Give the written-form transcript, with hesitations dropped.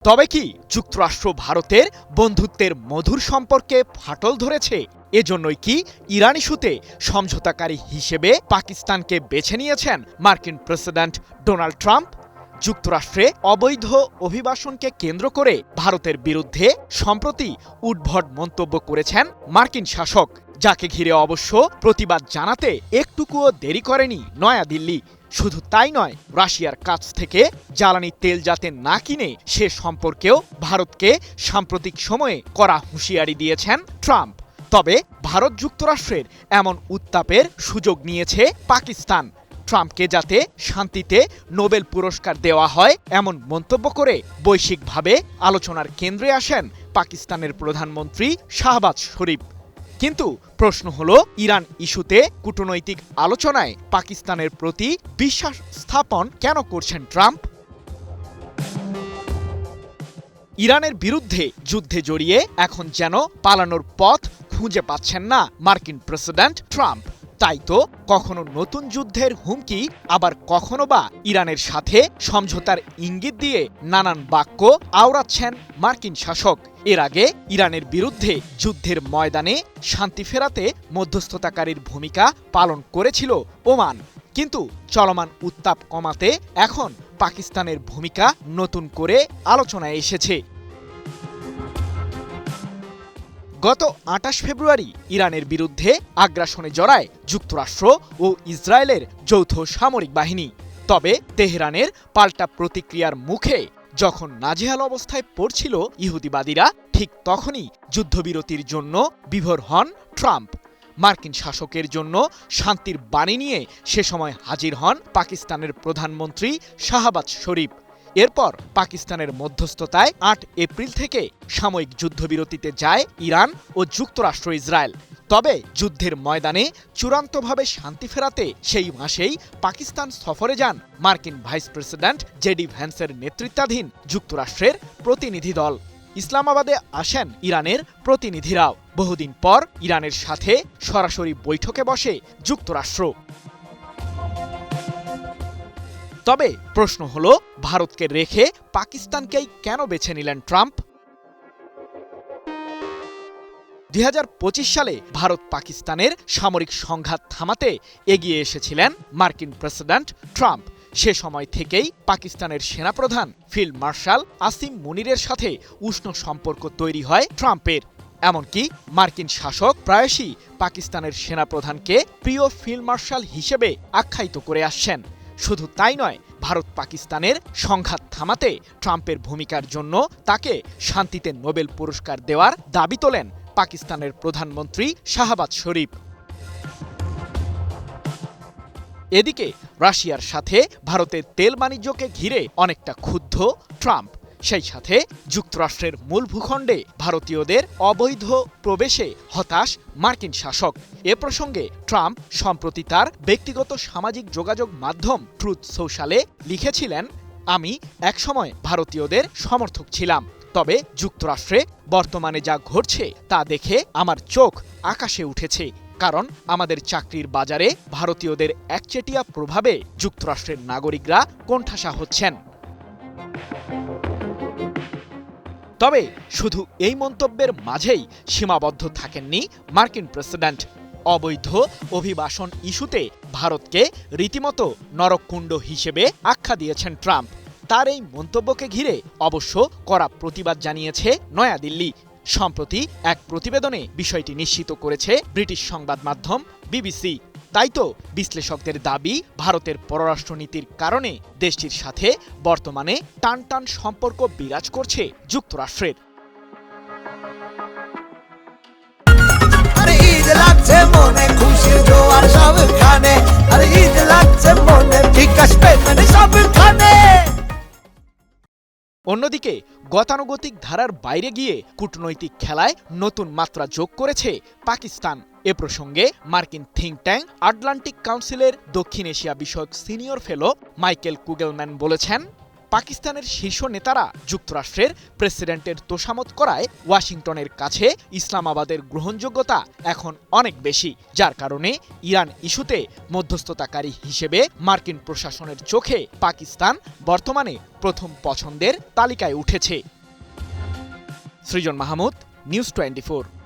তবে কি যুক্তরাষ্ট্র ভারতের বন্ধুত্বের মধুর সম্পর্কে ফাটল ধরেছে? এজন্যই কি ইরান ইস্যুতে সমঝোতাকারী হিসেবে পাকিস্তানকে বেছে নিয়েছেন মার্কিন প্রেসিডেন্ট ডোনাল্ড ট্রাম্প? যুক্তরাষ্ট্রে অবৈধ অভিবাসনকে কেন্দ্র করে ভারতের বিরুদ্ধে সম্প্রতি উদ্ভট মন্তব্য করেছেন মার্কিন শাসক, যাকে ঘিরে অবশ্য প্রতিবাদ জানাতে একটুকুও দেরি করেনি নয়াদিল্লি। শুধু তাই নয়, রাশিয়ার কাছ থেকে জ্বালানি তেল যাতে না কিনে সে সম্পর্কেও ভারতকে সাম্প্রতিক সময়ে কড়া হুঁশিয়ারি দিয়েছেন ট্রাম্প। তবে ভারত যুক্তরাষ্ট্রের এমন উত্তাপের সুযোগ নিয়েছে পাকিস্তান। ট্রাম্পকে যাতে শান্তিতে নোবেল পুরস্কার দেওয়া হয় এমন মন্তব্য করে বৈশ্বিকভাবে আলোচনার কেন্দ্রে আসেন পাকিস্তানের প্রধানমন্ত্রী শাহবাজ শরীফ। কিন্তু প্রশ্ন হলো, ইরান ইস্যুতে কূটনৈতিক আলোচনায় পাকিস্তানের প্রতি বিশ্বাস স্থাপন কেন করছেন ট্রাম্প? ইরানের বিরুদ্ধে যুদ্ধে জড়িয়ে এখন যেন পালানোর পথ খুঁজে পাচ্ছেন না মার্কিন প্রেসিডেন্ট ট্রাম্প। তাই তো কখনো নতুন যুদ্ধের হুমকি, আবার কখনো বা ইরানের সাথে সমঝোতার ইঙ্গিত দিয়ে নানান বাক্য আওড়াচ্ছেন মার্কিন শাসক। এর আগে ইরানের বিরুদ্ধে যুদ্ধের ময়দানে শান্তি ফেরাতে মধ্যস্থতাকারীর ভূমিকা পালন করেছিল ওমান। কিন্তু চলমান উত্তাপ কমাতে এখন পাকিস্তানের ভূমিকা নতুন করে আলোচনায় এসেছে। গত ২৮ ফেব্রুয়ারি ইরানের বিরুদ্ধে আগ্রাসনে জড়ায় যুক্তরাষ্ট্র ও ইসরায়েলের যৌথ সামরিক বাহিনী। তবে তেহরানের পাল্টা প্রতিক্রিয়ার মুখে যখন নাজেহাল অবস্থায় পড়ছিল ইহুদিবাদীরা, ঠিক তখনই যুদ্ধবিরতির জন্য বিভোর হন ট্রাম্প। মার্কিন শাসকের জন্য শান্তির বাণী নিয়ে সে সময় হাজির হন পাকিস্তানের প্রধানমন্ত্রী শাহবাজ শরীফ। এরপর পাকিস্তানের মধ্যস্থতায় ৮ এপ্রিল থেকে সাময়িক যুদ্ধবিরতিতে যায় ইরান ও যুক্তরাষ্ট্র ইসরায়েল। তবে যুদ্ধের ময়দানে চূড়ান্তভাবে শান্তি ফেরাতে সেই মাসেই পাকিস্তান সফরে যান মার্কিন ভাইস প্রেসিডেন্ট জেডি ভ্যান্সের নেতৃত্বাধীন যুক্তরাষ্ট্রের প্রতিনিধি দল। ইসলামাবাদে আসেন ইরানের প্রতিনিধিরাও। বহুদিন পর ইরানের সাথে সরাসরি বৈঠকে বসে যুক্তরাষ্ট্র। তবে প্রশ্ন হলো, ভারতকে রেখে পাকিস্তানকেই কেন বেছে নিলেন ট্রাম্প? ২০২৫ সালে ভারত পাকিস্তানের সামরিক সংঘাত থামাতে এগিয়ে এসেছিলেন মার্কিন প্রেসিডেন্ট ট্রাম্প। সে সময় থেকেই পাকিস্তানের সেনাপ্রধান ফিল্ড মার্শাল আসিম মুনিরের সাথে উষ্ণ সম্পর্ক তৈরি হয় ট্রাম্পের। এমনকি মার্কিন শাসক প্রায়শই পাকিস্তানের সেনাপ্রধানকে প্রিয় ফিল্ড মার্শাল হিসেবে আখ্যায়িত করে আসছেন। শুধু তাই নয়, ভারত পাকিস্তানের সংঘাত থামাতে ট্রাম্পের ভূমিকার জন্য তাকে শান্তিতে নোবেল পুরস্কার দেওয়ার দাবি তোলেন পাকিস্তানের প্রধানমন্ত্রী শাহবাজ শরীফ। এদিকে রাশিয়ার সাথে ভারতের তেল বাণিজ্যকে ঘিরে অনেকটা ক্ষুব্ধ ট্রাম্প। সেই সাথে যুক্তরাষ্ট্রের মূল ভূখণ্ডে ভারতীয়দের অবৈধ প্রবেশে হতাশ মার্কিন শাসক। এ প্রসঙ্গে ট্রাম্প সম্প্রতি তার ব্যক্তিগত সামাজিক যোগাযোগ মাধ্যম ট্রুথ সোশ্যালে লিখেছিলেন, আমি একসময় ভারতীয়দের সমর্থক ছিলাম, তবে যুক্তরাষ্ট্রে বর্তমানে যা ঘটছে তা দেখে আমার চোখ আকাশে উঠেছে। কারণ আমাদের চাকরির বাজারে ভারতীয়দের একচেটিয়া প্রভাবে যুক্তরাষ্ট্রের নাগরিকরা কোণঠাসা হচ্ছেন। তবে শুধু এই মন্তব্যের মাঝেই সীমাবদ্ধ থাকেননি মার্কিন প্রেসিডেন্ট। অবৈধ অভিবাসন ইস্যুতে ভারতকে রীতিমতো নরককুণ্ড হিসেবে আখ্যা দিয়েছেন ট্রাম্প। তার এই মন্তব্যকে ঘিরে অবশ্য কড়া প্রতিবাদ জানিয়েছে নয়াদিল্লি। সম্প্রতি এক প্রতিবেদনে বিষয়টি নিশ্চিত করেছে ব্রিটিশ সংবাদ মাধ্যম বিবিসি। তাই তো বিশ্লেষকদের দাবি, ভারতের পররাষ্ট্রনীতির কারণে দেশটির সাথে বর্তমানে টানটান সম্পর্ক বিরাজ করছে যুক্তরাষ্ট্রের। অন্যদিকে গতানুগতিক ধারার বাইরে গিয়ে কূটনৈতিক খেলায় নতুন মাত্রা যোগ করেছে পাকিস্তান। এ প্রসঙ্গে মার্কিন থিঙ্ক ট্যাঙ্ক আটলান্টিক কাউন্সিলের দক্ষিণ এশিয়া বিষয়ক সিনিয়র ফেলো মাইকেল কুগেলম্যান বলেছেন, পাকিস্তানের শীর্ষ নেতারা যুক্তরাষ্ট্রের প্রেসিডেন্টের তোষামত করায় ওয়াশিংটনের কাছে ইসলামাবাদের গ্রহণযোগ্যতা এখন অনেক বেশি, যার কারণে ইরান ইস্যুতে মধ্যস্থতাকারী হিসেবে মার্কিন প্রশাসনের চোখে পাকিস্তান বর্তমানে প্রথম পছন্দের তালিকায় উঠেছে। সৃজন মাহমুদ, নিউজ 24।